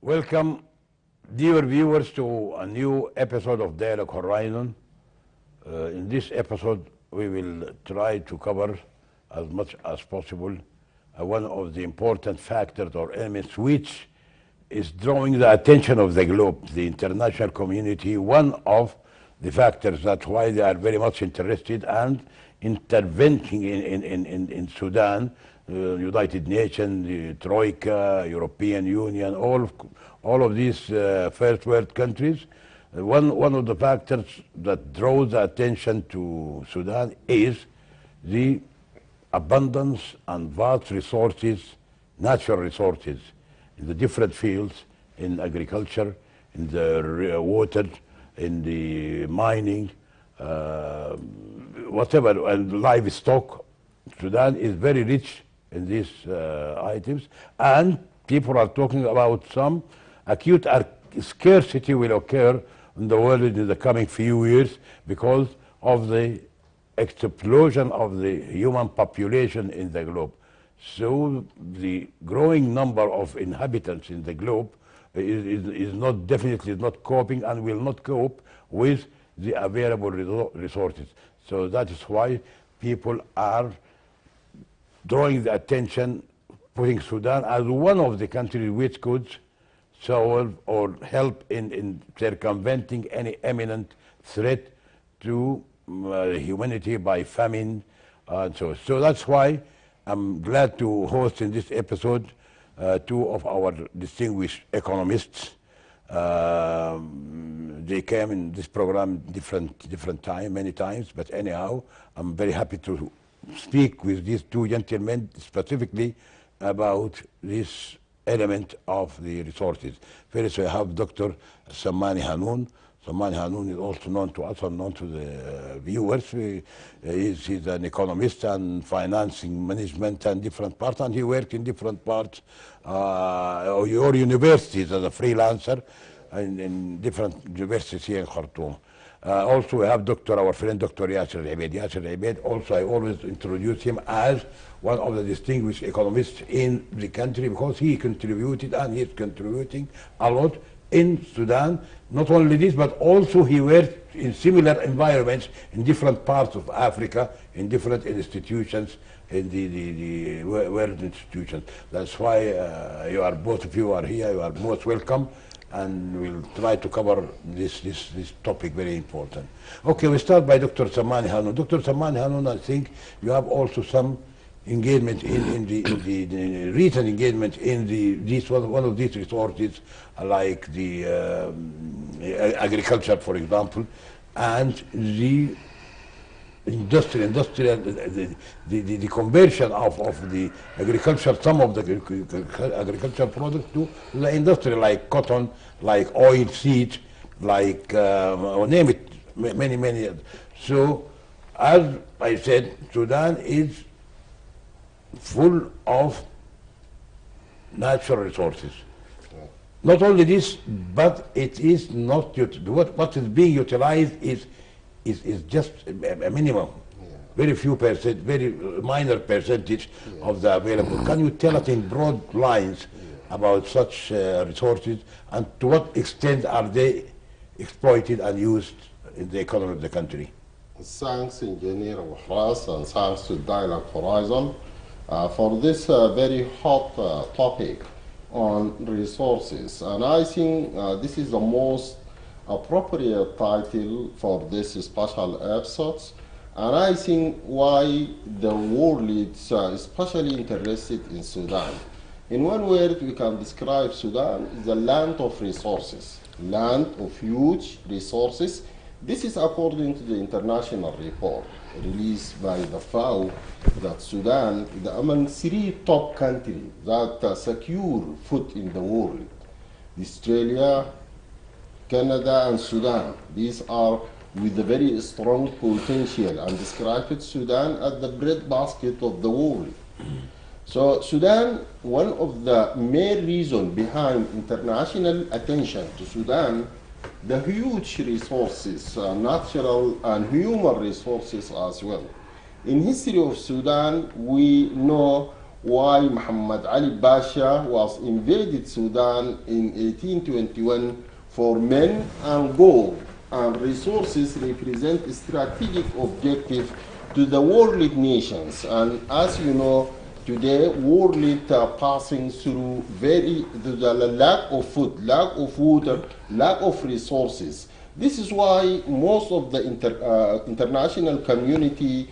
Welcome, dear viewers, to a new episode of Dialogue Horizon. In this episode, we will try to cover as much as possible one of the important factors or elements which is drawing the attention of the globe, the international community. One of the factors that's why they are very much interested and intervening in Sudan, United Nations, the Troika, European Union, all of these first world countries. One of the factors that draws the attention to Sudan is the abundance and vast resources, natural resources, in the different fields, in agriculture, in the water, in the mining, whatever, and livestock. Sudan is very rich in these items, and people are talking about some acute scarcity will occur in the world in the coming few years because of the explosion of the human population in the globe. So the growing number of inhabitants in the globe is not definitely not coping and will not cope with the available resources. So that is why people are drawing the attention, putting Sudan as one of the countries which could solve or help in circumventing any imminent threat to humanity by famine. So that's why I'm glad to host in this episode two of our distinguished economists. They came in this program different time, many times, but anyhow, I'm very happy to speak with these two gentlemen specifically about this element of the resources. First, I have Dr. Sammani Hanoun. Sammani Hanoun is also known to us and known to the viewers. He's an economist and financing management and different parts, and he worked in different parts or universities as a freelancer in different universities here in Khartoum. Also, we have our friend Dr. Yasser Al-Abeid. Yasser Al-Abeid, also I always introduce him as one of the distinguished economists in the country because he contributed and he is contributing a lot in Sudan. Not only this, but also he worked in similar environments in different parts of Africa, in different institutions, in the world institutions. That's why both of you are here. You are most welcome. And we'll try to cover this topic, very important. Okay, we start by Dr. Sammani Hanoun. Dr. Sammani Hanoun, I think you have also some engagement in the recent engagement in one of these resources, like the agriculture, for example, and the industrial, the conversion of the agriculture, some of the agricultural products to the industry, like cotton, like oil seeds, like name it, many. So, as I said, Sudan is full of natural resources. Not only this, but it is not what is being utilized is just a minimum, very few percent, very minor percentage of the available. Can you tell us in broad lines about such resources and to what extent are they exploited and used in the economy of the country? Thanks, Engineer Wahras, and thanks to Dialogue Horizon for this very hot topic on resources. And I think this is the most appropriate title for this special episode, and I think why the world is especially interested in Sudan. In one word, we can describe Sudan as the land of resources, land of huge resources. This is according to the international report released by the FAO that Sudan is among 3 top countries that secure food in the world: Australia, Canada, and Sudan. These are with a very strong potential and described Sudan as the breadbasket of the world. So Sudan, one of the main reasons behind international attention to Sudan, the huge resources, natural and human resources as well. In history of Sudan, we know why Muhammad Ali Pasha was invaded Sudan in 1821 for men and gold and resources represent a strategic objective to the world nations. And as you know, today world passing through the lack of food, lack of water, lack of resources. This is why most of the international community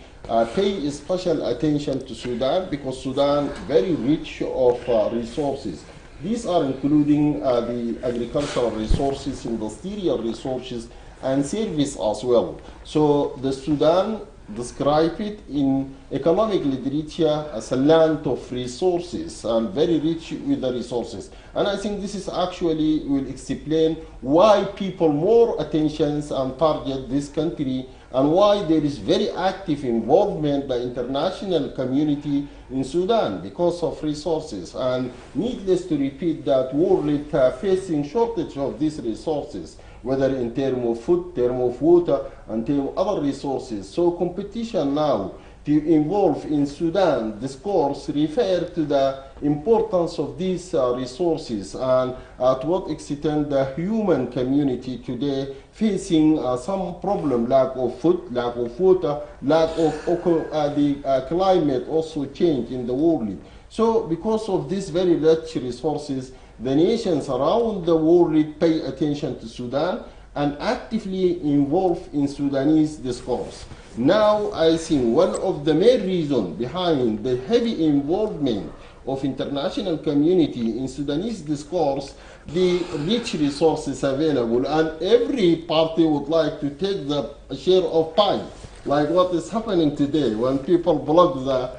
pay special attention to Sudan, because Sudan very rich of resources. These are including the agricultural resources, industrial resources, and service as well. So the Sudan describe it in economic literature as a land of resources and very rich with the resources. And I think this is actually will explain why people more attentions and target this country and why there is very active involvement by international community in Sudan because of resources. And needless to repeat that world is facing shortage of these resources, whether in terms of food, terms of water, and terms of other resources. So competition now to involve in Sudan discourse refer to the importance of these resources and to what extent the human community today facing some problem, lack of food, lack of water, lack of the climate also change in the world. So because of these very rich resources, the nations around the world pay attention to Sudan and actively involved in Sudanese discourse. Now I think one of the main reasons behind the heavy involvement of international community in Sudanese discourse, the rich resources available, and every party would like to take the share of pie, like what is happening today when people block the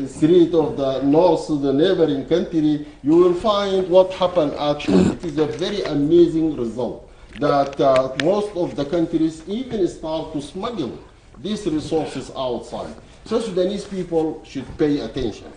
street of the north to the neighboring country. You will find what happened actually. It is a very amazing result that most of the countries even start to smuggle these resources outside. So Sudanese people should pay attention.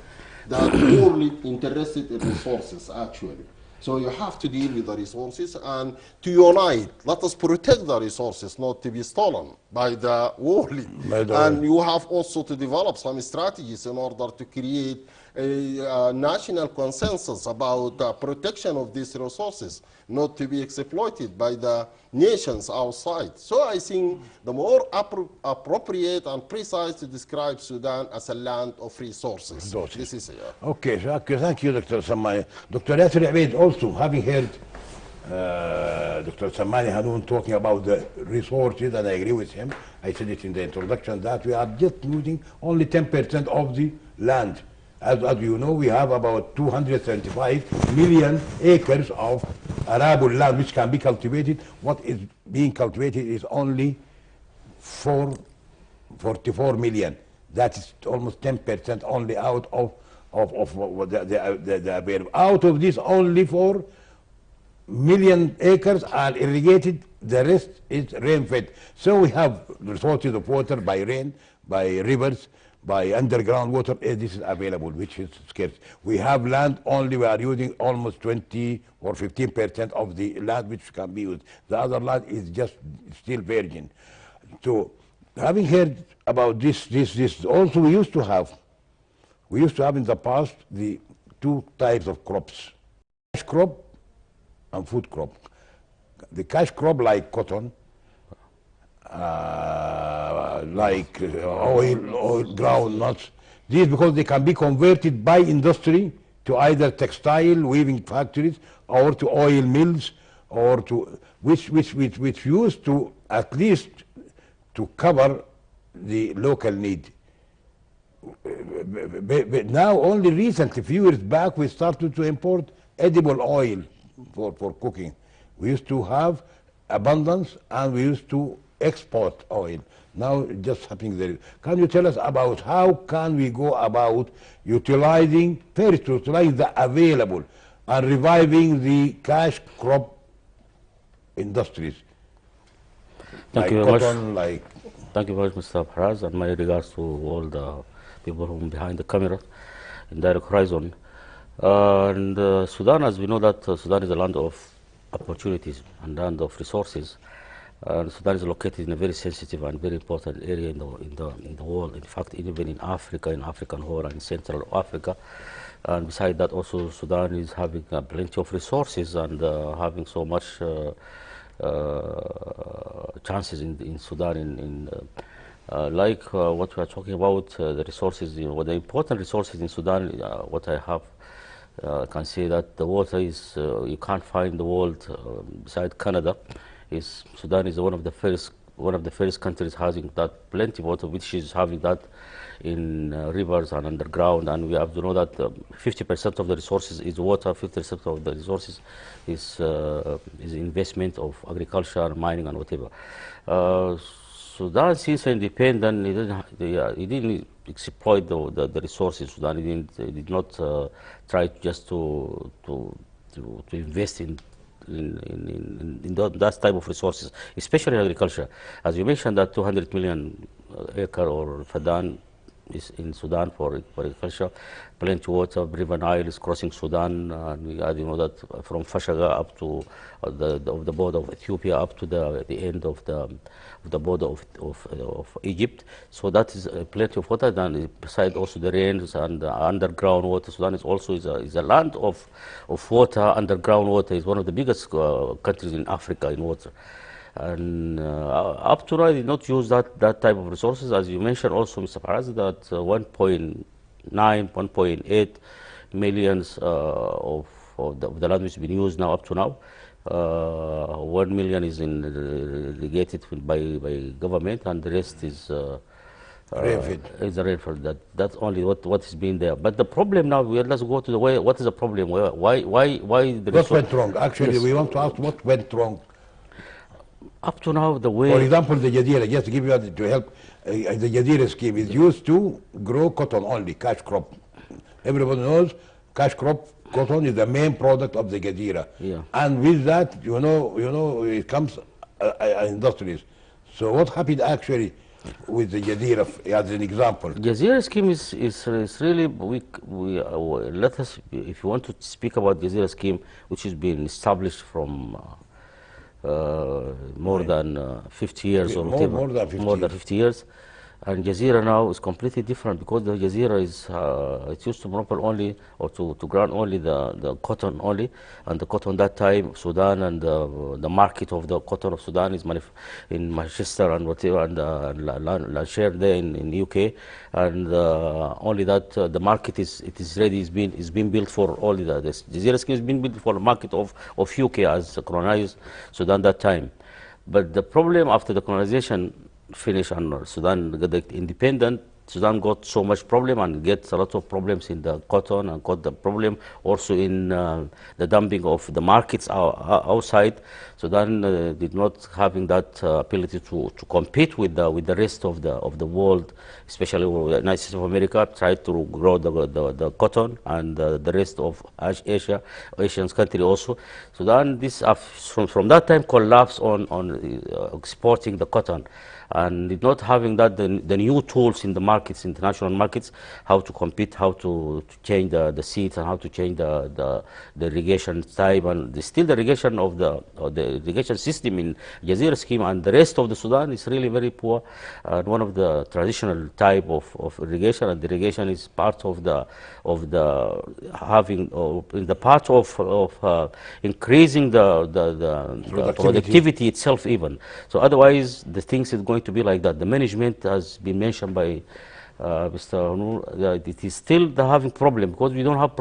That world interested in resources actually. So you have to deal with the resources and to unite. Let us protect the resources, not to be stolen by the world. And you have also to develop some strategies in order to create a national consensus about the protection of these resources, not to be exploited by the nations outside. So I think the more appropriate and precise to describe Sudan as a land of resources. This is Okay, thank you, Dr. Samani. Dr. Yasser Abeid, also having heard Dr. Samani Hanoun talking about the resources, and I agree with him. I said it in the introduction that we are just using only 10% of the land. As you know, we have about 275 million acres of arable land which can be cultivated. What is being cultivated is only 44 million. That is almost 10% only out of the available. Out of this, only 4 million acres are irrigated. The rest is rain-fed. So we have resources of water by rain, by rivers, by underground water. This is available, which is scarce. We have land only, we are using almost 20 or 15% of the land which can be used. The other land is just still virgin. So having heard about this also we used to have in the past the two types of crops, cash crop and food crop. The cash crop like cotton, like oil, groundnuts. These because they can be converted by industry to either textile weaving factories or to oil mills, or to which used to at least to cover the local need. But now only recently, few years back, we started to import edible oil for cooking. We used to have abundance and we used to export oil. Now just happening there. Can you tell us about how can we go about utilizing the available and reviving the cash crop industries? Thank you very much. Thank you very much, Mr. Faraz, and my regards to all the people who are behind the camera in direct horizon. Sudan, as we know that Sudan is a land of opportunities and land of resources. Sudan is located in a very sensitive and very important area in the world. In fact, even in Africa, in African Horn and Central Africa. And besides that, also Sudan is having plenty of resources and having so much chances in Sudan what we are talking about, the resources, the important resources in Sudan, what I have can say that the water is, you can't find the world beside Canada. Sudan is one of the first countries having that plenty of water, which is having that in rivers and underground, and we have to know that 50% of the resources is water, 50% of the resources is investment of agriculture, mining, and whatever. Sudan, since independent, it didn't exploit the resources. Sudan did not try just to invest in that type of resources, especially agriculture. As you mentioned, that 200 million acre or fadan is in Sudan for agriculture. Plenty of water, River Nile is crossing Sudan, and you know that from Fashaga up to the border of Ethiopia up to the end of the border of Egypt. So that is plenty of water. Then beside also the rains and underground water, Sudan is also is a land of water. Underground water is one of the biggest countries in Africa in water. And up to now, they did not use that type of resources. As you mentioned also, Mr. Faraz, that 1.9, 1.8 millions of the land which has been used now up to now. 1 million is irrigated by government, and the rest is rainfall. That's only what is being there. But the problem now, let's go to the way. What is the problem? Why the what went wrong? Actually, yes. We want to ask what went wrong. Up to now, the way... For example, the Jadira, just to give you to help, the Jadira scheme is used to grow cotton only, cash crop. Everybody knows cash crop, cotton is the main product of the Jadira. Yeah. And with that, you know, it comes industries. So what happened actually with the Jadira as an example? Jazira scheme is really, let us, if you want to speak about Jazira scheme, which has been established from more than 50 years or whatever. More than 50 years. And Jazeera now is completely different because the Jazeera is it used to monopoly only or to grant only the cotton only, and the cotton that time Sudan and the market of the cotton of Sudan is in Manchester and whatever and shared there in UK, and only that the market is ready, is being built for only the Jazeera scheme is being built for the market of UK as colonized Sudan that time. But the problem after the colonization finish and Sudan got independent, Sudan got so much problem and gets a lot of problems in the cotton, and got the problem also in the dumping of the markets outside. Sudan did not having that ability to compete with the rest of the world, especially the United States of America tried to grow the cotton, and the rest of Asian country also. Sudan from that time collapsed on exporting the cotton, and did not having that the new tools in the markets, international markets, how to compete, how to change the seeds, and how to change the irrigation type, and still the irrigation of the irrigation system in Jazeera scheme and the rest of the Sudan is really very poor. One of the traditional type of irrigation, and the irrigation is part of the having in the part of increasing the productivity itself even. So otherwise the things is going to be like that. The management has been mentioned by Mr. Noor, it is still having problem because we don't have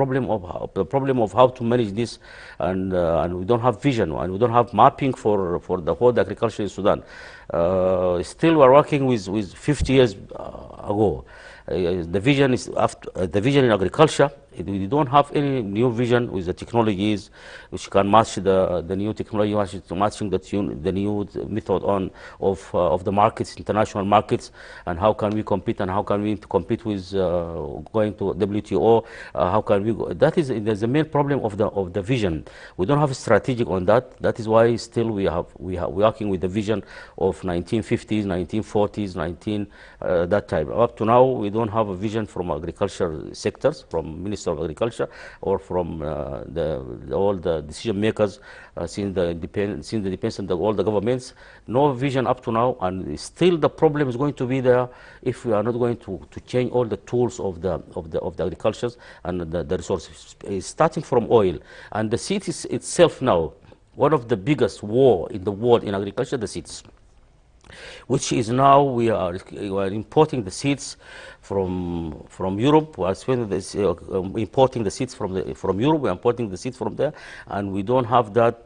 the problem of how to manage this, and we don't have vision, and we don't have mapping for the whole agriculture in Sudan. Still we are working with 50 years ago. The vision is the vision in agriculture. We don't have any new vision with the technologies which can match the new technology, matching the new method of the markets, international markets, and how can we compete, and how can we compete with going to WTO? How can we go? That is the main problem of the vision. We don't have a strategic on that. That is why still we are working with the vision of of 1950s, 1940s, that time. Up to now, we don't have a vision from agriculture sectors, from Minister of Agriculture, or from all the decision makers since the independence of all the governments. No vision up to now, and still the problem is going to be there if we are not going to change all the tools of the agriculture and the resources, starting from oil and the seeds itself now. One of the biggest war in the world in agriculture, the seeds, which is now we are importing the seeds from Europe. We are importing the seeds from Europe. We are importing the seeds from there, and we don't have that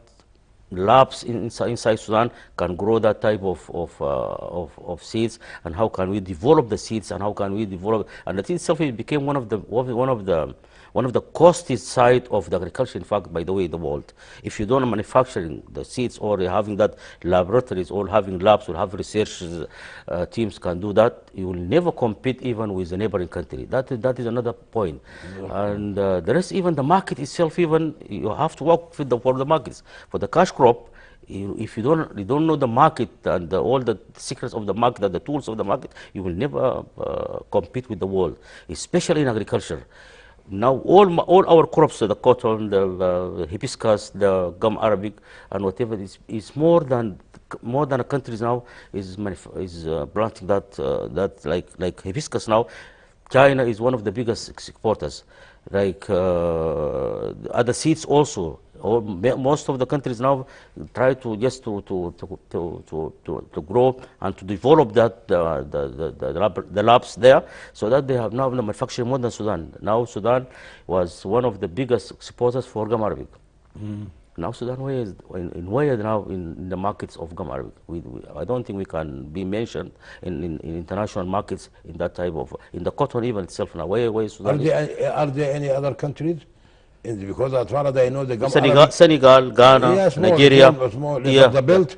labs inside Sudan can grow that type of seeds. And how can we develop the seeds? And how can we develop? And the seed itself became one of the costliest side of the agriculture, in fact, by the way, in the world. If you don't manufacturing the seeds, or having that laboratories, or having labs, or have research teams can do that, you will never compete even with the neighboring country. That is another point. And the rest, even the market itself, even you have to work for the markets. For the cash crop, if you don't know the market and all the secrets of the market and the tools of the market, you will never compete with the world, especially in agriculture. Now all our crops, the cotton, the hibiscus, the gum arabic, and whatever is more than countries now is planting that like hibiscus now. China is one of the biggest exporters. Like other seeds also. Most of the countries now try to just to grow and to develop that the labs there, so that they have now the manufacturing more than Sudan. Now Sudan was one of the biggest exporters for gum arabic. Now Sudan where now in the markets of gum arabic. I don't think we can be mentioned in international markets in that type of, in the cotton even itself now. Where Sudan are there any other countries? Because as far as I know, the gum Senegal, Ghana, yes, Nigeria. Small, Yeah, the belt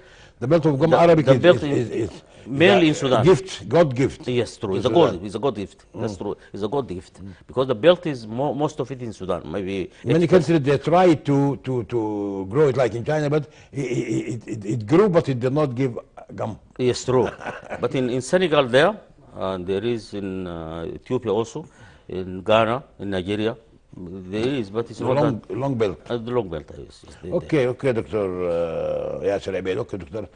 of gum arabic is mainly in Sudan. God gift. Yes, true. It's a God gift. That's true. It's a God gift, because the belt is most of it in Sudan. Maybe many countries they try to grow it like in China, but it grew, but it did not give gum. Yes, true. But in Senegal there, and there is in Ethiopia also, in Ghana, in Nigeria. There is, but it's not long belt. The long belt, yes. Okay, Dr. Yasser Abeid. Okay, Dr.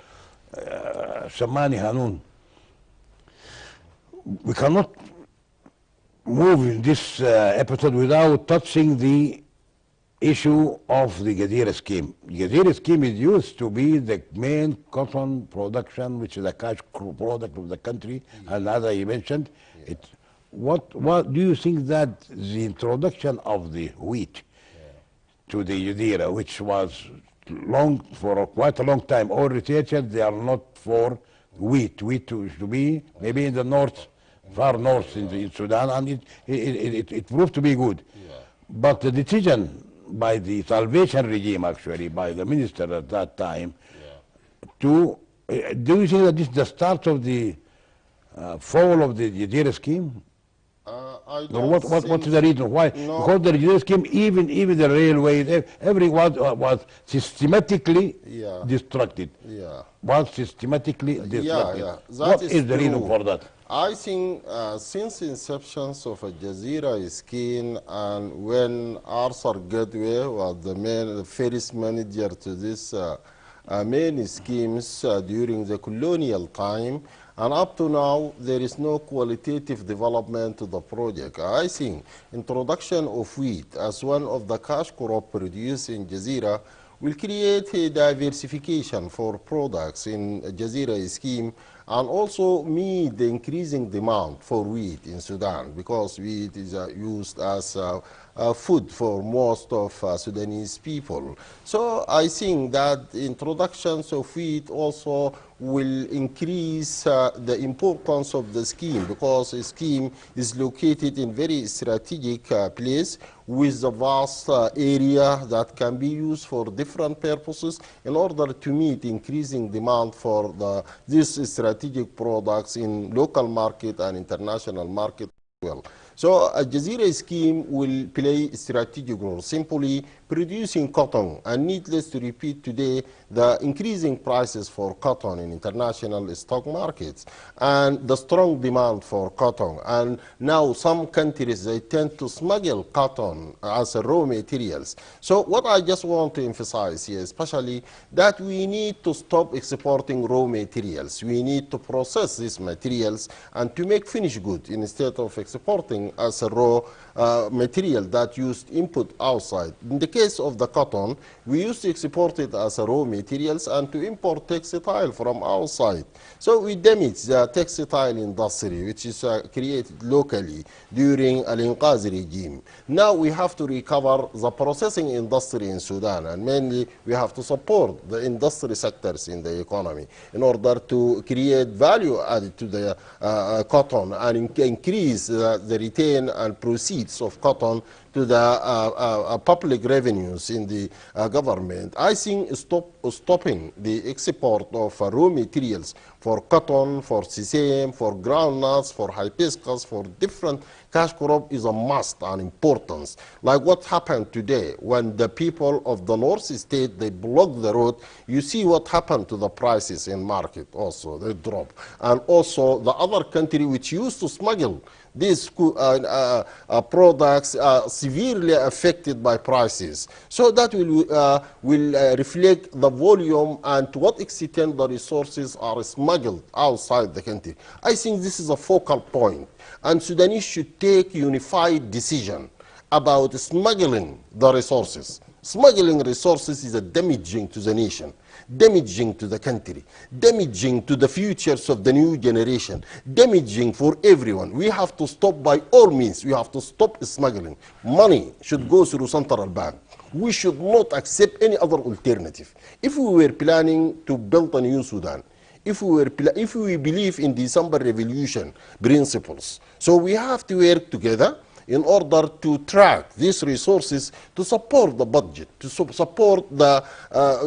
Samani Hanun. We cannot move in this episode without touching the issue of the Gadira scheme. The Gadira scheme is used to be the main cotton production, which is a cash product of the country, and as I mentioned, what do you think that the introduction of the wheat to the Gadira, which was for quite a long time, all researchers, they are not for wheat to be maybe in the north, far north in Sudan, and it proved to be good. But the decision by the Salvation regime, actually, by the minister at that time, do you think that this is the start of the fall of the Gadira scheme? What is the reason why? No. Because the Gadira scheme, even the railways, everyone was systematically destructed. Was systematically destructed. What is the reason for that? I think since inception of a Jazeera scheme, and when Arthur Gateway was the first manager to this main schemes during the colonial time, and up to now, there is no qualitative development to the project. I think introduction of wheat as one of the cash crop produced in Jazeera will create a diversification for products in Jazeera scheme, and also meet the increasing demand for wheat in Sudan, because wheat is used as food for most of Sudanese people. So I think that introductions of wheat also will increase the importance of the scheme, because the scheme is located in very strategic place with a vast area that can be used for different purposes in order to meet increasing demand for these strategic products in local market and international market as well. So a Jazeera scheme will play a strategic role, simply producing cotton. And needless to repeat today, the increasing prices for cotton in international stock markets and the strong demand for cotton. And now some countries, they tend to smuggle cotton as a raw materials. So what I just want to emphasize here, especially that we need to stop exporting raw materials. We need to process these materials and to make finished goods instead of exporting as a raw material that used input outside. In the case of the cotton, we used to export it as a raw materials and to import textile from outside. So we damage the textile industry, which is created locally during Al-Inqaz regime. Now we have to recover the processing industry in Sudan, and mainly we have to support the industry sectors in the economy in order to create value added to the cotton and increase the retain and proceeds of cotton to the public revenues in the government. I think stopping the export of raw materials for cotton, for sesame, for groundnuts, for hibiscus, for different cash crop is a must and importance. Like what happened today when the people of the North State, they blocked the road. You see what happened to the prices in market also, they drop. And also the other country which used to smuggle these products are severely affected by prices. So that will reflect the volume and to what extent the resources are smuggled outside the country. I think this is a focal point, and Sudanese should take unified decision about smuggling the resources. Smuggling resources is damaging to the nation, damaging to the country, damaging to the futures of the new generation, damaging for everyone. We have to stop by all means. We have to stop smuggling. Money should go through central bank. We should not accept any other alternative. If we were planning to build a new Sudan, if we believe in December Revolution principles, so we have to work together in order to track these resources to support the budget, to support the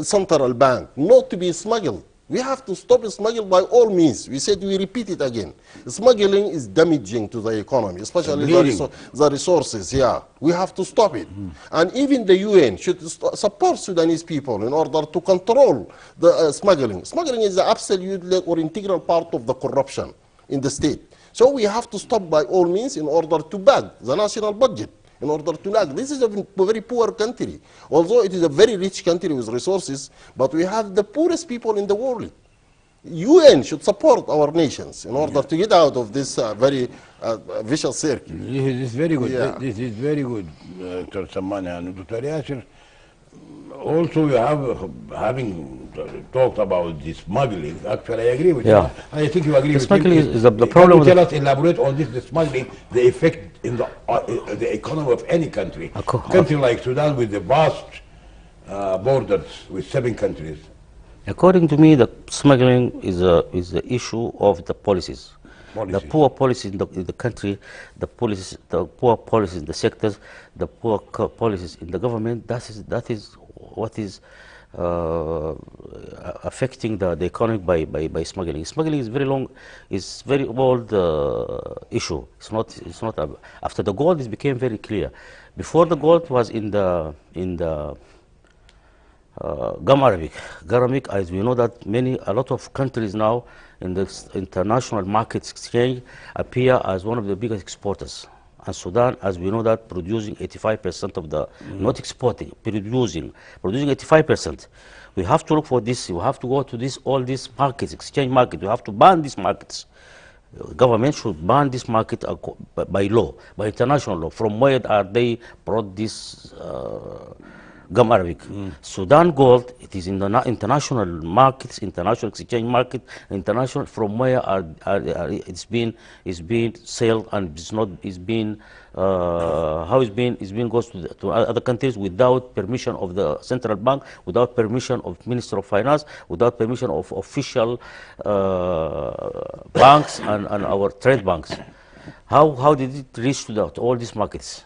central bank, not to be smuggled. We have to stop smuggling by all means. We said, we repeat it again. Smuggling is damaging to the economy, especially the resources. Yeah, we have to stop it. And even the UN should support Sudanese people in order to control the smuggling. Smuggling is the absolute or integral part of the corruption in the state. So we have to stop by all means in order to back the national budget, in order to lag. This is a very poor country. Although it is a very rich country with resources, but we have the poorest people in the world. UN should support our nations in order to get out of this very vicious circle. This is very good. Yeah. This is very good, Dr. Sammani and Dr. Yasser. Also, you have having talked about the smuggling. Actually, I agree with you. I think you agree the with smuggling him. is the problem. Can you tell us, elaborate on this, the smuggling, the effect in the economy of any country? A country like Sudan with the vast borders with 7 countries. According to me, the smuggling is the issue of the policies. The poor policies in the country, the poor policies in the sectors, the poor policies in the government. That is what is affecting the economy by smuggling. Smuggling is very old issue. It's not after the gold it became very clear. Before the gold was in the gum Arabic, as we know that a lot of countries now in the international markets exchange appear as one of the biggest exporters. And Sudan, as we know that, producing 85% of the, not exporting, producing 85%. We have to look for this. We have to go to all these markets, exchange market. We have to ban these markets. Government should ban this market by law, by international law. From where are they brought this gum Arabic? Sudan gold, it is in the international markets, international exchange market, international. From where it's been sold and it's been how it's been goes to other countries without permission of the central bank, without permission of Minister of Finance, without permission of official banks and our trade banks. How did it reach to all these markets?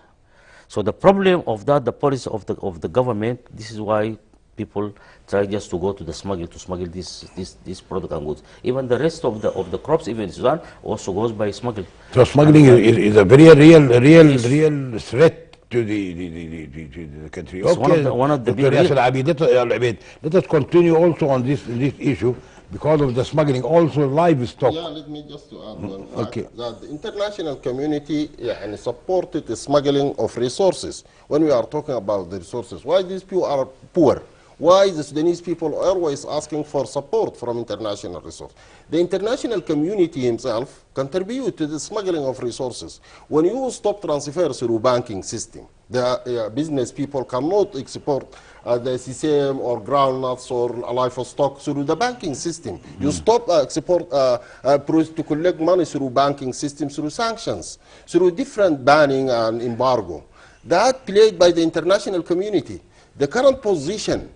So the problem of that, the policy of the government, this is why people try just to go to smuggle this product and goods. Even the rest of the crops, even in Sudan, also goes by smuggling. So smuggling is a very real threat to the country. It's Okay, one of the Dr. big Yasser Abid, let us continue also on this issue because of the smuggling, also livestock. Yeah, let me just to add one fact Okay. that the international community and supported the smuggling of resources. When we are talking about the resources, why these people are poor? Why the Sudanese people are always asking for support from international resources? The international community himself contribute to the smuggling of resources. When you stop transfer through banking system, the business people cannot export the sesame or groundnuts or livestock through the banking system. You stop export to collect money through banking system, through sanctions, through different banning and embargo. That played by the international community. The current position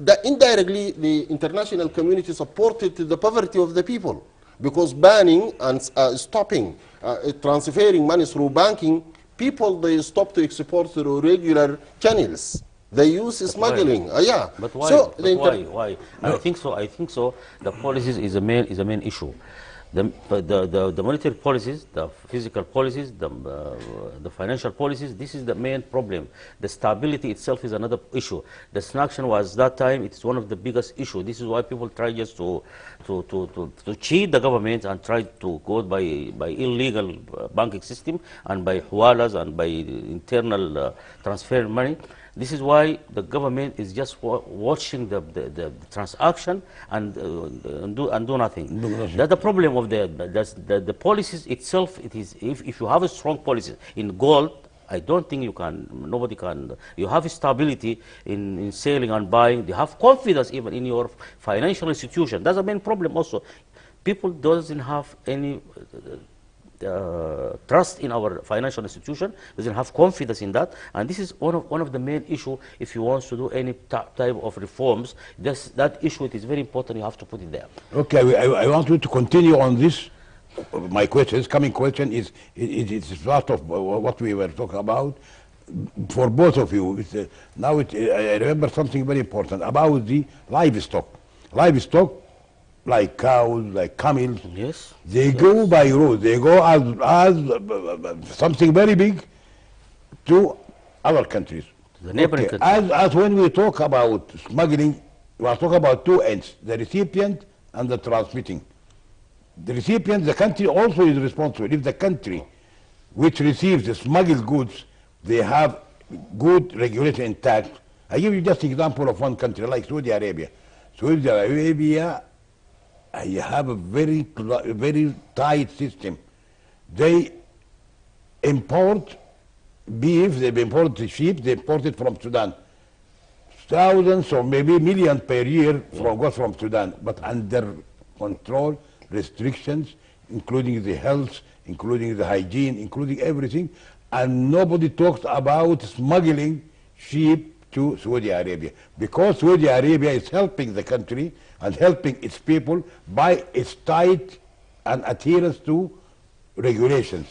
that indirectly the international community supported the poverty of the people because banning and stopping transferring money through banking, people they stop to export through regular channels. They use smuggling. Yeah. But why? So But why? Why? I think so. I think so. The policies is a main issue. The monetary policies, the physical policies, the financial policies, this is the main problem. The stability itself is another issue. The sanction was that time, it's one of the biggest issues. This is why people try just to cheat the government and try to go by illegal banking system and by huwalas and by internal transfer money. This is why the government is just watching the transaction and do nothing. That's the problem of the policies itself. It is if you have a strong policy in gold, I don't think nobody can. You have stability in selling and buying. You have confidence even in your financial institution. That's the main problem also. People doesn't have any trust in our financial institution, doesn't have confidence in that, and this is one of the main issue. If you want to do any type of reforms, that issue, it is very important. You have to put it there. Okay, I want you to continue on this. My question, this coming question it's part of what we were talking about for both of you. Now I remember something very important about the livestock. Livestock, like cows, like camels. Yes. They go by road. They go as something very big to other countries. The neighboring countries. As when we talk about smuggling, we are talking about two ends: the recipient and the transmitting. The recipient, the country also is responsible. If the country which receives the smuggled goods, they have good regulation intact. I give you just example of one country like Saudi Arabia. Saudi Arabia, you have a very tight system. They import beef, they import sheep, they import it from Sudan. Thousands or maybe millions per year goes from Sudan, but under control, restrictions, including the health, including the hygiene, including everything, and nobody talks about smuggling sheep to Saudi Arabia, because Saudi Arabia is helping the country and helping its people by its tight and adherence to regulations.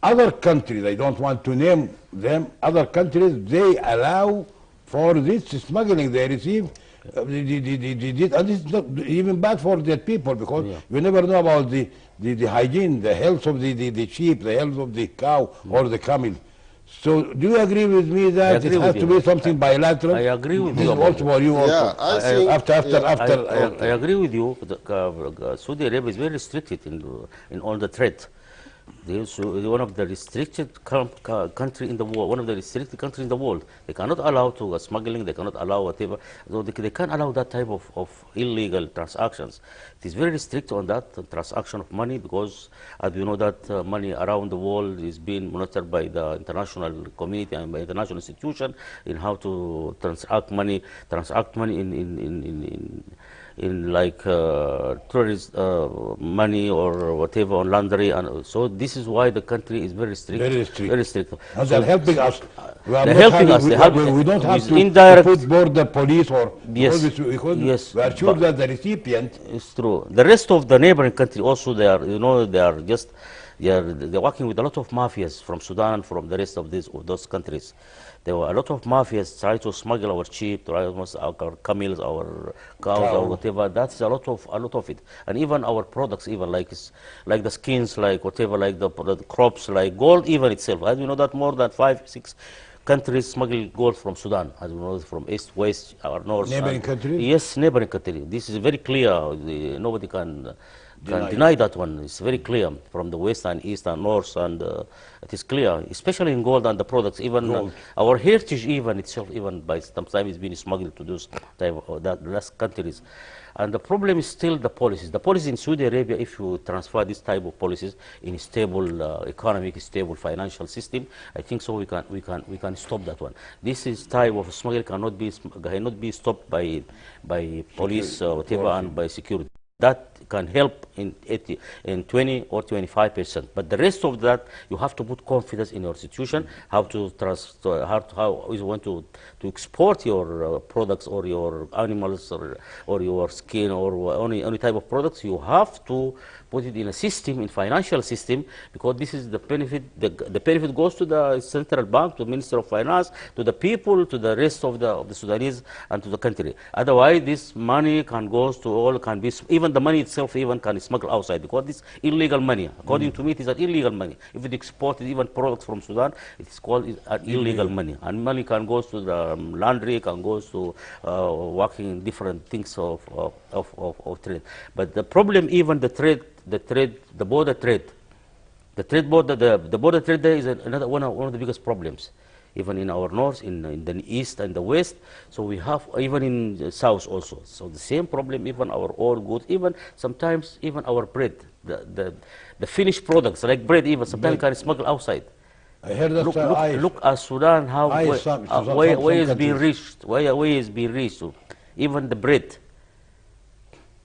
Other countries, I don't want to name them, other countries, they allow for this smuggling. They receive, and this is not even bad for their people, because you never know about the hygiene, the health of the sheep, the health of the cow or the camel. So do you agree with me that it has to be something bilateral? I agree with this you. This is also for you also. Yeah, I think I agree with you. Saudi Arabia is very restricted in all the trade. They also one of the restricted country in the world. One of the restricted countries in the world. They cannot allow to smuggling. They cannot allow whatever. So they can't allow that type of illegal transactions. It is very restrict on that transaction of money, because as you know that money around the world is being monitored by the international community and by international institution in how to transact money in like tourist money or whatever on laundry, and so this is why the country is very strict. Very strict. And they're helping us. They're helping us. We don't have to put border police or because we are sure that the recipient. It's true. The rest of the neighboring country also, they're working with a lot of mafias from Sudan, from the rest of those countries. There were a lot of mafias try to smuggle our sheep, our camels, our cows, or whatever. That's a lot of it, and even our products, even like the skins, like whatever, like the crops, like gold, even itself. As you know that more than 5-6 countries smuggle gold from Sudan, as we know, from east, west, or north. Neighboring countries? Yes, neighboring country. This is very clear. Nobody can deny that one. It's very clear from the west and east and north, and it is clear, especially in gold and the products. Even our heritage, even itself, even by sometimes it's been smuggled to those type of that last countries. And the problem is still the policies. The policies in Saudi Arabia, if you transfer this type of policies in a stable economic, stable financial system, I think so we can stop that one. This is type of smuggling cannot be stopped by police or whatever and by security. That can help in 20 or 25%. But the rest of that, you have to put confidence in your institution, how to how you want to export your products or your animals or your skin or any type of products. You have to put it in a system, in financial system, because this is the benefit. The benefit goes to the central bank, to the Minister of Finance, to the people, to the rest of the Sudanese, and to the country. Otherwise, this money can go to all, can be, even the money itself even can smuggle outside, because this illegal money. According to me, it is an illegal money. If it exported even products from Sudan, it is called an illegal money. And money can go to the laundry, can go to working in different things of trade. But the problem, even the border trade. The border trade there is another one of the biggest problems, even in our north, in the east and the west. So we have, even in the south also. So the same problem, even our own goods, even sometimes even our bread, the finished products like bread, even sometimes can smuggle outside. I heard that. Look at Sudan, how where is being reached, where is being reached. Even the bread,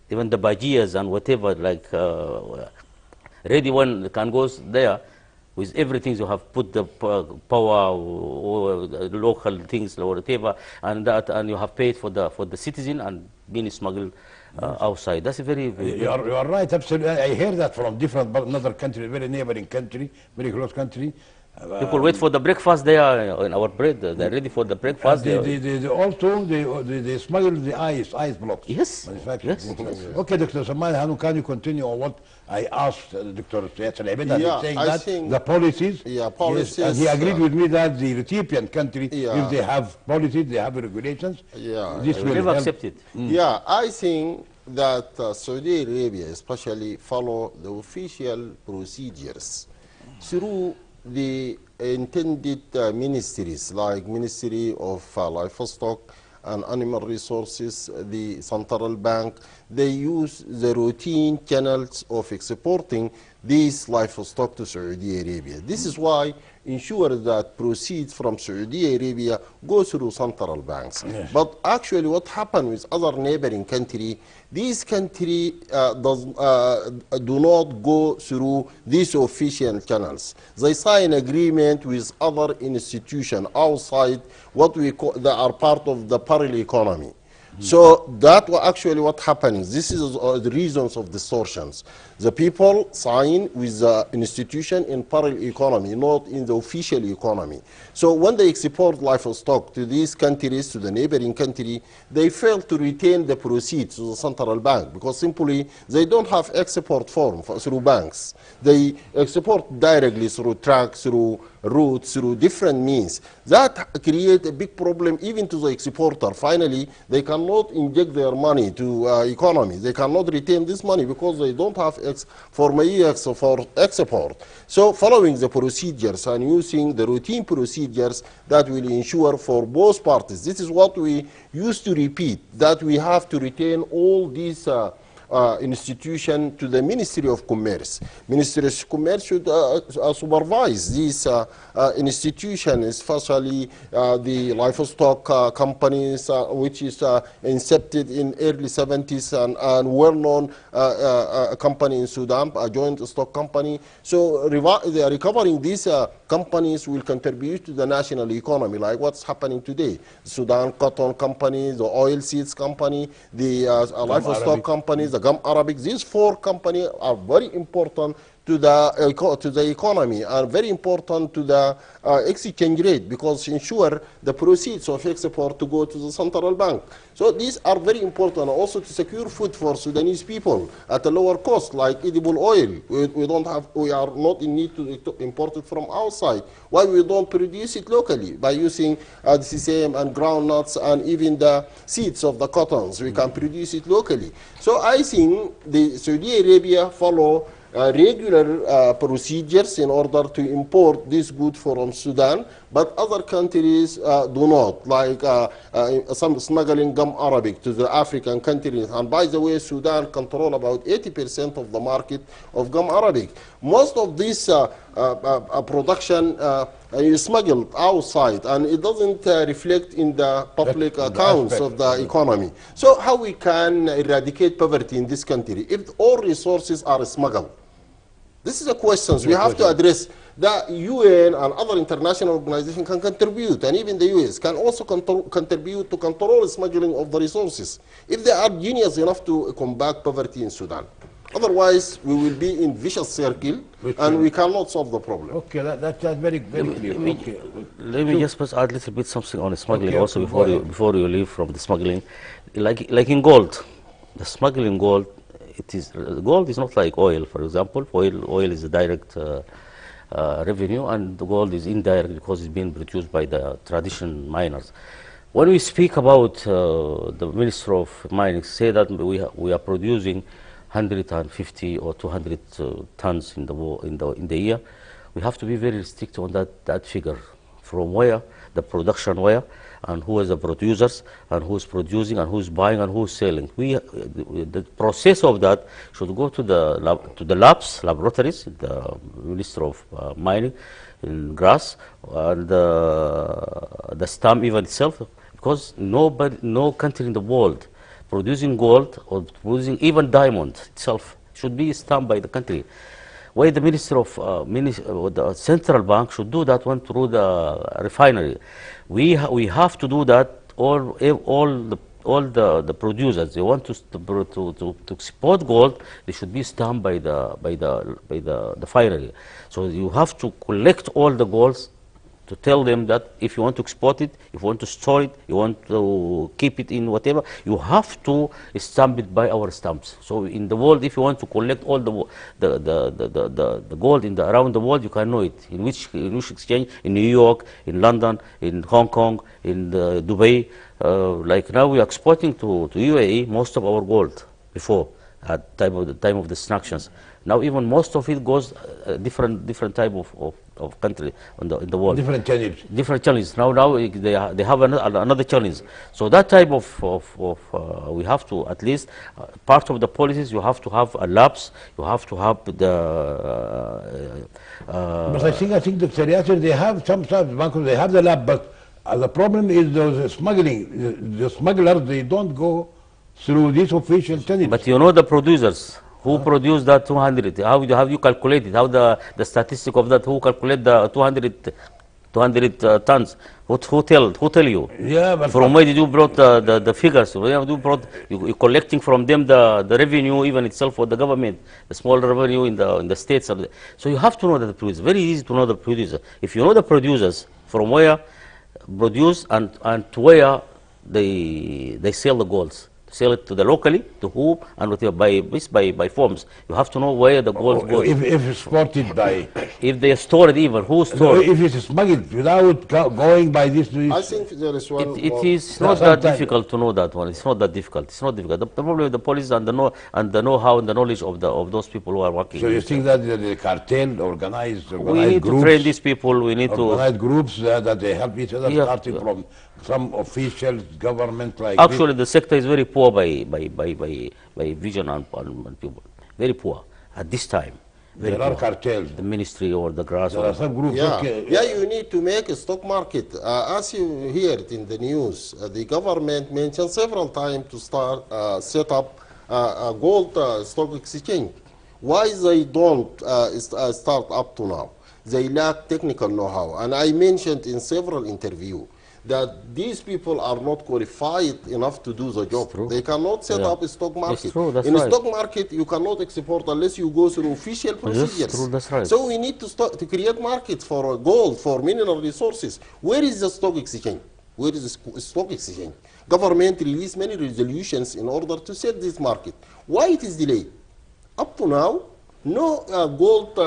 even the bajias and whatever, like ready one can go there with everything. You have put the power or the local things or whatever, and you have paid for the citizen and being smuggled outside. That's a very you are right, absolutely. I hear that from different another country, very neighboring country, very close country. People wait for the breakfast there in our bread. They're ready for the breakfast. Also, they smuggle the ice blocks. Yes. Yes. Okay, Dr. Saman Hanu, can you continue on what I asked Dr. Yasser Abed? Yeah, saying I that think the policies. policies. Yes, and he agreed with me that the Ethiopian country, if they have policies, they have regulations. This will never accept it. Yeah, I think that Saudi Arabia especially follow the official procedures through the intended ministries, like Ministry of Livestock and Animal Resources, the Central Bank. They use the routine channels of exporting these livestock to Saudi Arabia. This is why ensure that proceeds from Saudi Arabia go through central banks. Yes. But actually what happened with other neighboring country, these country do not go through these official channels. They sign agreement with other institutions outside what we call, that are part of the parallel economy. So that actually what happens. This is the reasons of distortions. The people sign with the institution in parallel economy, not in the official economy. So when they export livestock to these countries, to the neighboring country, they fail to retain the proceeds to the central bank because simply they don't have export form through banks. They export directly through trucks, through routes, through different means. That creates a big problem even to the exporter. Finally, they cannot inject their money to economy. They cannot retain this money because they don't have for export. So following the procedures and using the routine procedures that will ensure for both parties. This is what we used to repeat, that we have to retain all these institution to the Ministry of Commerce. Ministry of Commerce should supervise these institutions, especially the livestock companies, which is incepted in early 70s and well-known company in Sudan, a joint stock company. So they are recovering these companies will contribute to the national economy, like what's happening today. Sudan Cotton Company, the Oil Seeds Company, the livestock companies, the Gum Arabic. These four companies are very important to to the economy and very important to the exchange rate, because ensure the proceeds of export to go to the central bank. So these are very important, also to secure food for Sudanese people at a lower cost, like edible oil. We are not in need to import it from outside. Why we don't produce it locally by using the sesame and groundnuts and even the seeds of the cottons? We can produce it locally. So I think the Saudi Arabia follow regular procedures in order to import this good from Sudan, but other countries do not, like some smuggling gum arabic to the African countries. And by the way, Sudan control about 80% of the market of gum arabic. Most of this production is smuggled outside, and it doesn't reflect in the public accounts of the economy. So how we can eradicate poverty in this country if all resources are smuggled? This is a question we have to address. The UN and other international organizations can contribute, and even the US can also contribute to control smuggling of the resources if they are genius enough to combat poverty in Sudan. Otherwise, we will be in vicious circle, and we cannot solve the problem. Okay, that's very clear. Let me just add a little bit something on smuggling also before you leave from the smuggling. Like in gold, the smuggling gold, gold is not like oil, for example. Oil is a direct revenue, and the gold is indirect because it's being produced by the traditional miners. When we speak about the Minister of Mining, say that we are producing 150 or 200 tons in the year, we have to be very strict on that figure. From where the production where, and who is the producers, and who is producing, and who is buying, and who is selling. The process of that should go to the laboratories, the Minister of Mining, in grass, and the stamp even itself, because no country in the world producing gold or producing even diamond itself should be stamped by the country. Why the Minister of the Central Bank should do that one through the refinery. We have to do that. All the producers, they want to export gold, they should be stamped by the refinery. So you have to collect all the golds, to tell them that if you want to export it, if you want to store it, you want to keep it in whatever, you have to stamp it by our stamps. So in the world, if you want to collect all the gold around the world, you can know it. In which exchange? In New York, in London, in Hong Kong, in Dubai. Like now we are exporting to UAE most of our gold before at the time of the sanctions. Now even most of it goes different type of country in the world. Different challenges. Different challenges. Now they have another challenge. So that type of we have to at least part of the policies. You have to have a labs. You have to have the. But I think the Yasser, they have some bankers. They have the lab, but the problem is those smuggling. The smugglers, they don't go through these official channels. But you know the producers who produce that 200. How you calculate it? How the statistic of that? Who calculate the 200 tons? Who tell you? Yeah, but from where did you brought the figures? Where you collecting from them the revenue even itself for the government, the small revenue in the states. So you have to know the producers. Very easy to know the producer. If you know the producers from where produce and to where they sell the golds. Sell it to the locally, to who, and whatever, by forms. You have to know where the gold goes. If exported by... If they store it even, who store it? If it's smuggled without going by this... I think there is one It is not that difficult to know that one. It's not that difficult. It's not difficult. The problem with the police and the know-how and the knowledge of those people who are working. So you think that the cartel, organized we need groups, to train these people. We need organized groups that they help each other, starting from some officials, government like actually the sector is very poor by vision and people. Very poor at this time. There are cartels. The ministry or the grass. There are some groups. Yeah, okay. you need to make a stock market. As you heard in the news, the government mentioned several times to set up a gold stock exchange. Why they don't start up to now? They lack technical know-how. And I mentioned in several interviews that these people are not qualified enough to do the job. true. They cannot set Yeah. up a stock market. It's true, that's In a right. stock market, you cannot export unless you go through official procedures. Yes, true, that's right. So we need to create markets for gold, for mineral resources. Where is the stock exchange? Where is the stock exchange? Government released many resolutions in order to set this market. Why it is delayed? Up to now, no gold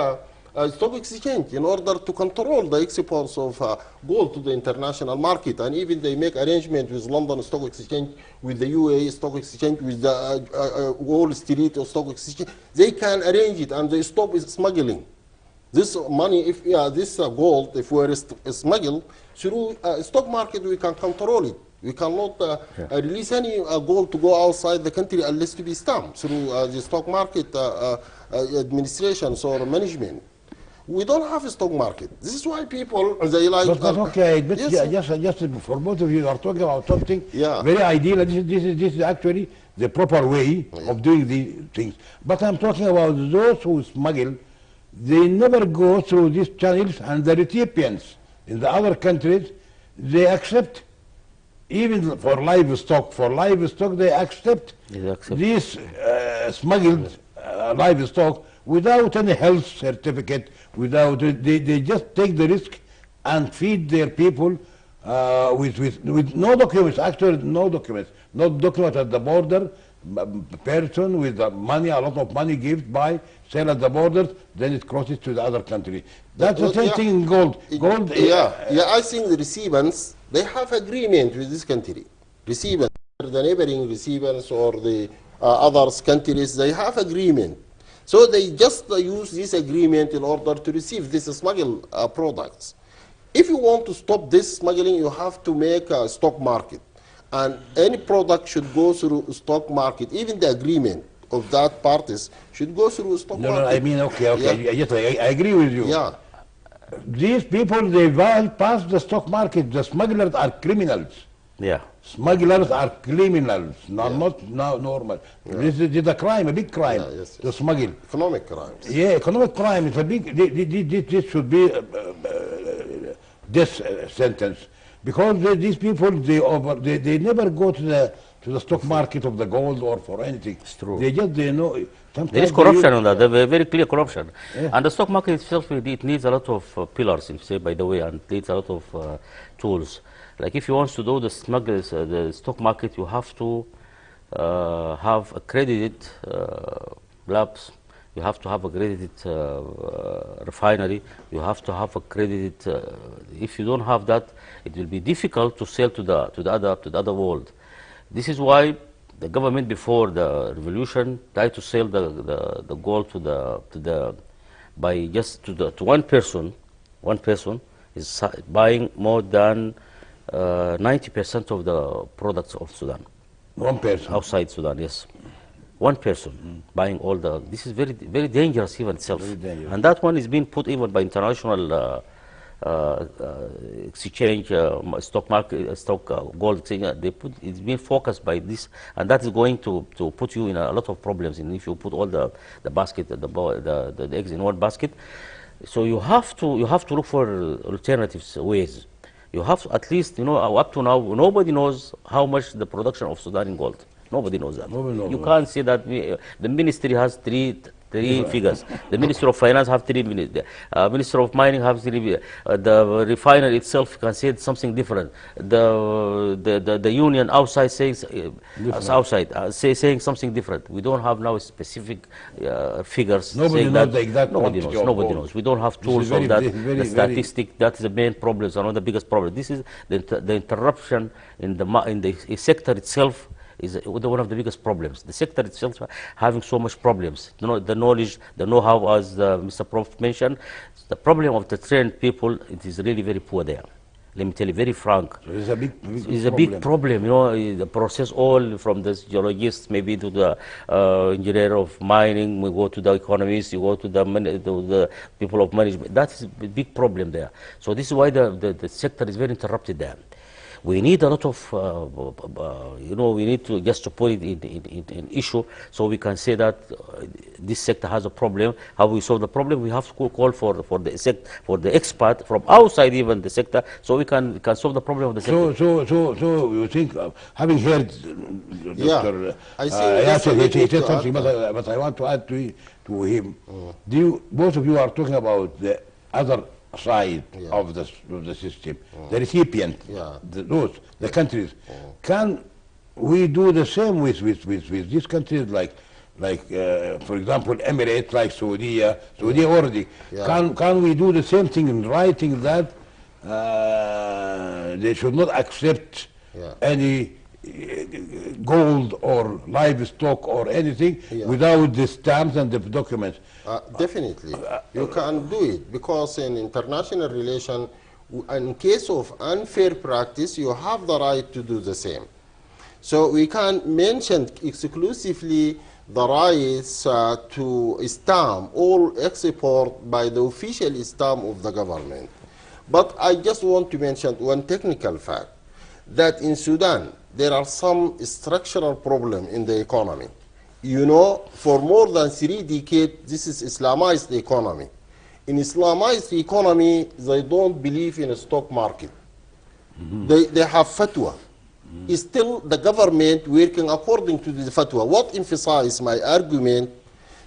stock exchange in order to control the exports of gold to the international market. And even they make arrangement with London Stock Exchange, with the UAE Stock Exchange, with the Wall Street Stock Exchange. They can arrange it and they stop smuggling. This money, if this gold, if we're smuggled through stock market, we can control it. We cannot release any gold to go outside the country unless to be stamped through the stock market administrations or management. We don't have a stock market. This is why people, they like... But okay, but yes, just for both of you are talking about something Yeah. very ideal. This is actually the proper way of doing these things. But I'm talking about those who smuggle. They never go through these channels, and the recipients in the other countries, they accept, even for livestock, they accept these smuggled livestock without any health certificate, they just take the risk and feed their people with no documents, actually no documents, not document at the border, person with money, a lot of money given by, sell at the borders, then it crosses to the other country. That's the same thing in gold. I think the recipients, they have agreement with this country. Recipients, the neighboring recipients or the other countries, they have agreement. So they just use this agreement in order to receive these smuggled products. If you want to stop this smuggling, you have to make a stock market. And any product should go through a stock market. Even the agreement of that parties should go through a stock market. No, I mean, okay. Yeah. Yes, I agree with you. Yeah. These people, they bypass the stock market. The smugglers are criminals. Yeah. Smugglers are criminals, not normal. Yeah. This is a crime, a big crime, to smuggle. Economic crimes. Yeah, economic crime. It's a big. This should be death sentence, because these people they never go to the stock market of the gold or for anything. It's true. They know. There is corruption on that. There's very clear corruption, Yeah. and the stock market itself it needs a lot of pillars, if you say by the way, and it needs a lot of tools. Like if you want to do the the stock market, you have to have accredited labs. You have to have accredited refinery. You have to have accredited. If you don't have that, it will be difficult to sell to the other world. This is why the government before the revolution tried to sell the gold to one person. One person is buying more than 90% of the products of Sudan. One person outside Sudan, yes. One person buying all the. This is very very dangerous even itself. Very dangerous. And that one is being put even by international exchange, stock market, gold exchange. They put it's being focused by this, and that is going to put you in a lot of problems. And if you put all the basket, the eggs in one basket, so you have to look for alternatives ways. You have to, at least, up to now, nobody knows how much the production of Sudan in gold. Nobody knows that. Nobody knows you that. can't say that the ministry has three figures. The Ministry of Finance have 3 minutes. Minister of Mining have 3. The refinery itself can say something different. The union outside says saying something different. We don't have now specific figures. Nobody knows the exact Nobody quantity knows. of Nobody gold. knows. We don't have This is tools very- of that. this is very- The statistic. That is the main problem. One of the biggest problems. This is the interruption in the sector itself. Is one of the biggest problems. The sector itself having so much problems. The knowledge, the know-how, as Mr. Prof mentioned. The problem of the trained people, it is really very poor there. Let me tell you, very frank. So it's a big It's a big problem. The process all from the geologists, maybe to the engineer of mining. We go to the economists. You go to the people of management. That is a big problem there. So this is why the sector is very interrupted there. We need a lot of, we need to just to put it in issue so we can say that this sector has a problem. How we solve the problem? We have to call for the expert from outside even the sector, so we can solve the problem of the sector. So you think, having heard Yeah, Dr. I think that's a Yasser, good he need said to something, add. but I want to add to him. Do you, both of you are talking about the other side Yeah. of the system, the recipient, Yeah. the countries. Can we do the same with these countries for example, Emirates, like Saudi already. Yeah. Can we do the same thing in writing that they should not accept Yeah. any gold or livestock or anything Yeah. without the stamps and the documents? Definitely, you can do it because in international relation, in case of unfair practice, you have the right to do the same. So we can mention exclusively the rights to stamp all export by the official stamp of the government. But I just want to mention one technical fact, that in Sudan, there are some structural problems in the economy. You know, for more than 3 decades, this is Islamized economy. In Islamized economy, they don't believe in a stock market. They have fatwa. Still, the government working according to the fatwa. What emphasizes my argument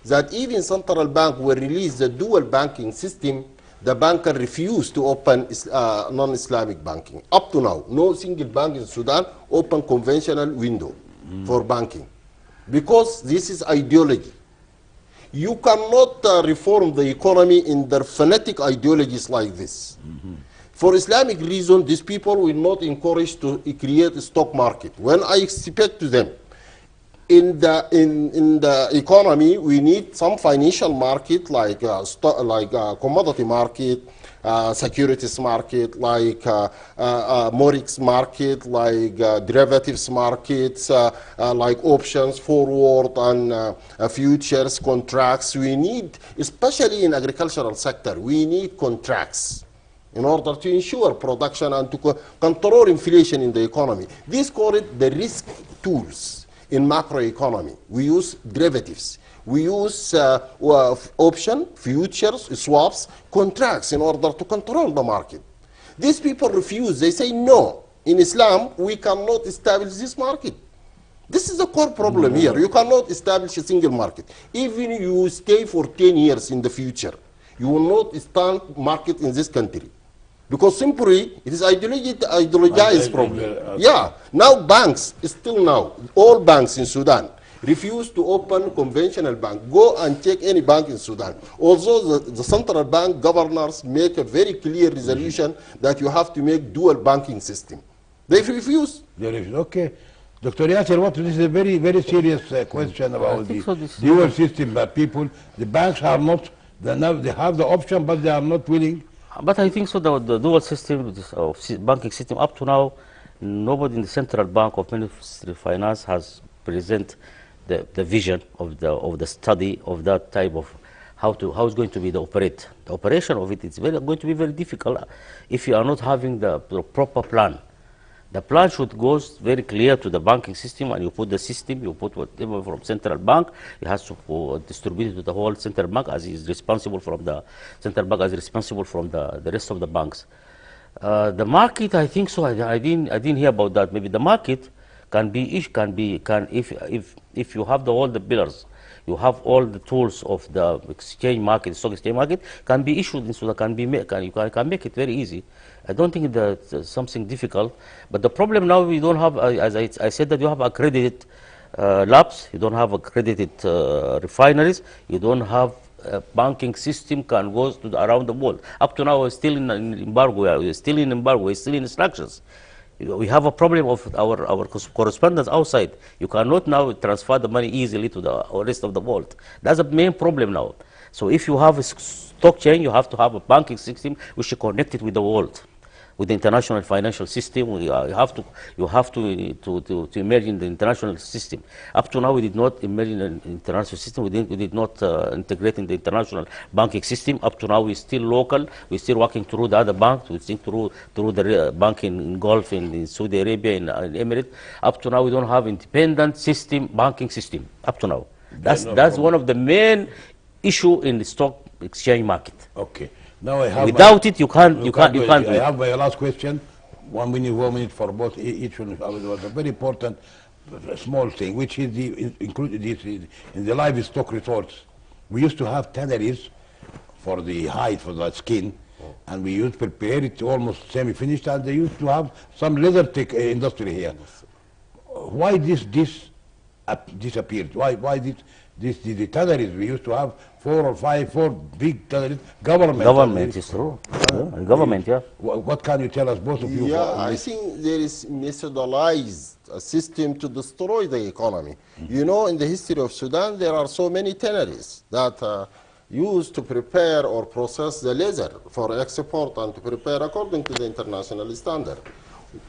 that even central bank will release the dual banking system, the banker refused to open non-Islamic banking. Up to now, no single bank in Sudan open conventional window for banking, because this is ideology. You cannot reform the economy in their fanatic ideologies like this. For Islamic reason, these people will not encourage to create a stock market. When I expect to them, in the economy, we need some financial market like commodity market, securities market, like Morix market, like derivatives markets, like options, forward, and futures contracts. We need, especially in agricultural sector, we need contracts in order to ensure production and to control inflation in the economy. These call it the risk tools in macroeconomy. We use derivatives. We use option, futures, swaps, contracts in order to control the market. These people refuse. They say, no, in Islam, we cannot establish this market. This is the core problem here. You cannot establish a single market. Even you stay for 10 years in the future, you will not stand market in this country. Because simply, it is ideologized problem. Yeah, now banks, still now, all banks in Sudan refuse to open conventional bank. Go and check any bank in Sudan. Also, the central bank governors make a very clear resolution that you have to make dual banking system. They refuse. Okay. Dr. Yasser, what this is a very, very serious question about the dual system that people, the banks are not, they have the option, but they are not willing. But I think so the dual system of banking system up to now, nobody in the central bank of Ministry of Finance has present the vision of the study of that type of how it's going to be the operation of it. It's going to be very difficult if you are not having the proper plan. The plan should go very clear to the banking system, and you put the system, you put whatever from central bank, it has to distribute it to the whole central bank as is responsible from the central bank as responsible from the rest of the banks. The market, I think so. I didn't hear about that. Maybe the market can if you have all the pillars, you have all the tools of the exchange market, stock exchange market, can be issued in Sudan, you can make it very easy. I don't think that's something difficult. But the problem now, we don't have, as I said, that you have accredited labs, you don't have accredited refineries, you don't have a banking system can go around the world. Up to now, we're still in embargo, we're still in instructions. We have a problem of our correspondents outside. You cannot now transfer the money easily to the rest of the world. That's the main problem now. So if you have a stock chain, you have to have a banking system which is connected with the world, with the international financial system. You have to emerge in the international system. Up to now, we did not emerge in the international system. We did not integrate in the international banking system. Up to now, we're still local. We're still working through the other banks. We think through the bank in Gulf, in Saudi Arabia, in Emirates. Up to now, we don't have independent banking system. Up to now. That's one of the main issue in the stock exchange market. Okay. Now I have Without it, you can't do I it. have my last question. 1 minute for both each one. It was a very important small thing, which is included this in the livestock resorts. We used to have tanneries for the hide, for the skin, and we used to prepare it almost semi-finished, and they used to have some leather tech industry here. Why this disappeared? Why the tanneries? We used to have 4 big tanneries. Government is true. Yeah, government, yeah. What can you tell us, both of you? Yeah, I think there is methodized a system to destroy the economy. You know, in the history of Sudan, there are so many tanneries that used to prepare or process the leather for export and to prepare according to the international standard.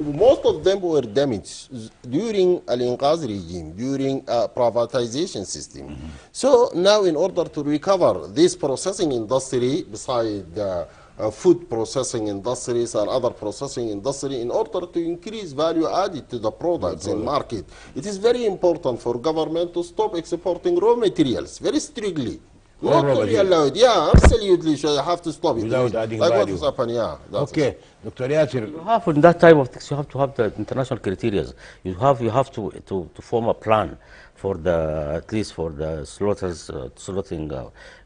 Most of them were damaged during Al-Inqaz regime, during a privatization system. So now in order to recover this processing industry, beside the food processing industries and other processing industry, in order to increase value added to the products in market, it is very important for government to stop exporting raw materials very strictly. Not to be allowed. Yeah, absolutely. So you have to stop it. Without adding like value. what is happening, yeah. Okay, Dr. Yasir. You have in that type of things, you have to have the international criteria. You have to form a plan for the, at least for the slaughtering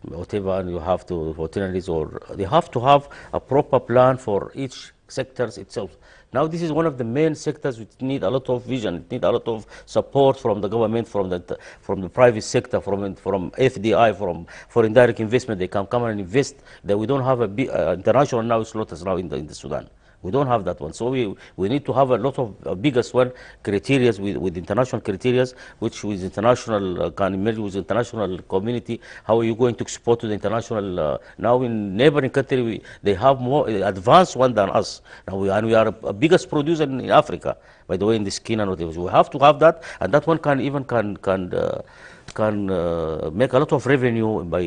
whatever, and you have to veterinaries, or they have to have a proper plan for each sectors itself. Now this is one of the main sectors which need a lot of vision, it need a lot of support from the government, from the private sector, from FDI, from foreign direct investment. They can come and invest. That we don't have a big international now slaughters now in the Sudan. We don't have that one. So we need to have a lot of biggest one criteria with international criteria, which with international can emerge with international community. How are you going to export to the international? Now in neighboring country, they have more advanced one than us. Now we are a biggest producer in Africa, by the way, in the skin and whatever. So we have to have that, and that one can even make a lot of revenue by.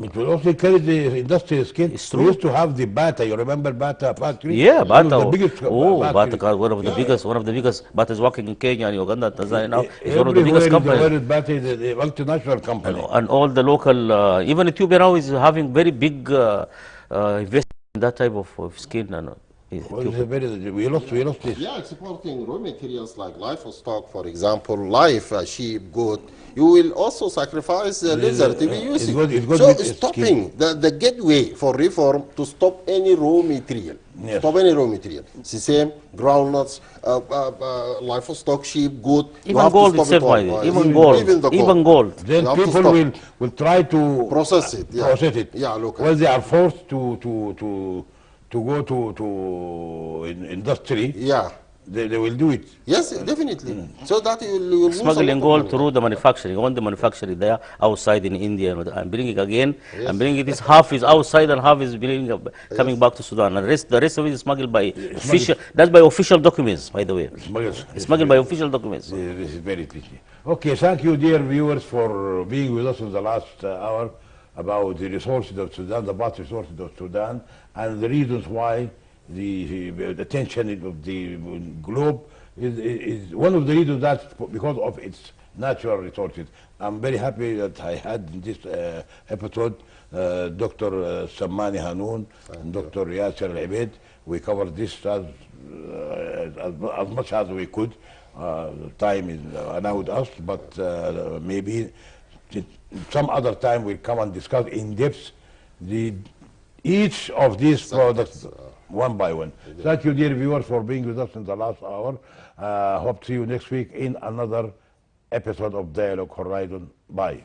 It will also carry the industrial skin. We used to have the Bata. You remember Bata factory? Yeah, Bata. The biggest Bata, one of the biggest. One of the biggest. Bata is working in Kenya and Uganda, Tanzania now. It's one of the biggest companies. Bata is the multinational company. And all the local, even Ethiopia now is having very big investment in that type of skin. And, we lost this. Yeah, exporting raw materials like livestock, for example, live, sheep, goat. You will also sacrifice the leather to be used. So stopping the gateway for reform to stop any raw material. Yes. Stop any raw material. It's the same, groundnuts, livestock, sheep, goat. Even gold itself, even gold. Even gold. Then people will try to process it. Yeah. Process it. Yeah, look. Well, they are forced to go to industry. Yeah. They will do it. Yes, definitely. So that you will smuggling gold through the manufacturing. On the manufacturing there outside in India, and bringing again, and bringing this half is outside and half is coming back to Sudan. And the rest of it is smuggled by official. That's by official documents, by the way. Smuggled by official documents. This is very tricky. Okay, thank you, dear viewers, for being with us in the last hour about the resources of Sudan, the vast resources of Sudan, and the reasons why the tension of the globe is one of the reasons that because of its natural resources. I'm very happy that I had in this episode Dr. Sammani Hanoun and Dr. Yasser Al-Abed. We covered this as much as we could. Time is allowed us, but maybe some other time we'll come and discuss in depth each of these products one by one. Thank you, dear viewers, for being with us in the last hour. Hope to see you next week in another episode of Dialogue Horizon. Bye.